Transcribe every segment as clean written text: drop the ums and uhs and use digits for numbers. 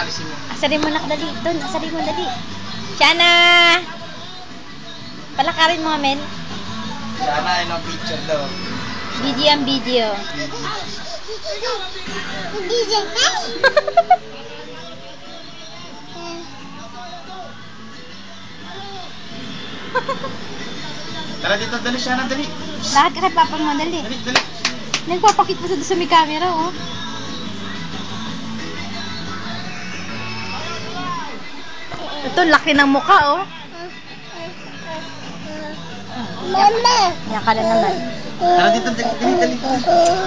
alisin mo. Asarin mo nak, dali. Doon, asarin mo, dali. Shana! Palakarin mo, Amel. Sana ilang picture daw. Video ang video. Tara dito, dali siya na, dali. Lahat ka kay Papa mo, dali. Dali, dali. Nagpapakit pa sa may camera, oh. Ito, laki ng mukha, oh. Mama! Yan ka na naman. Tara dito, dali, dali, dali.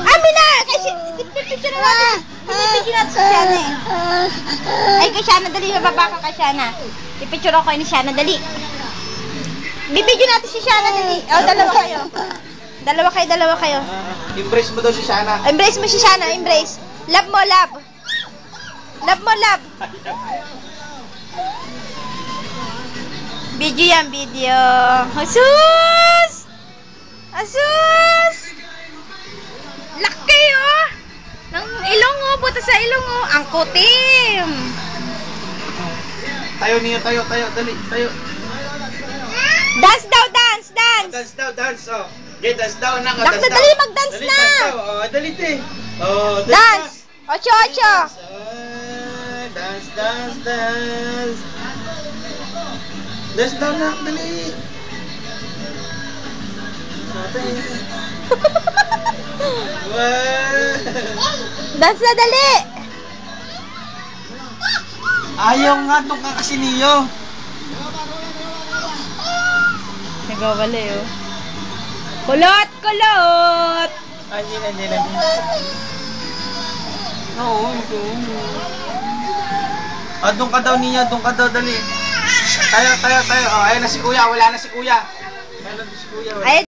Amina! Kasi, pipicture na natin. Pipicture natin si Shana, eh. Ay, kay Shana, dali. Mababa ka kay Shana. Pipicture ako ni Shana, dali. Bibidyo natin si Shana, dali. Oh, dalawa kayo. Dalawa kayo. Embrace mo daw si Shana. Embrace mo si Shana, embrace. Love mo, love. Love mo, love. Video yan, video. Asus! Asus! Laki, oh! Ng ilong, oh. Buta sa ilong, oh. Ang kutim. Tayo niyo, tayo, dali, tayo. Dance daw, dance, dance. Dance daw, dance, oh. Okay, dance daw, anak. Dak, dali, mag-dance Dali, na. dance daw. Oh, dali, te. Oh, dali, Dance. Ocho, ocho. Dance, dance, dance. Dance daw, anak, dali. Dance na, dali. Ayaw nga itong kakasiniyo. Nagawali, oh. Kulot, kulot. Ay, hindi na. Oo, ito. Ah, doon ka daw niya, doon ka daw, dali. Tayo. Oh, ayun na si kuya, wala na si kuya. Ayun na si kuya. Ay,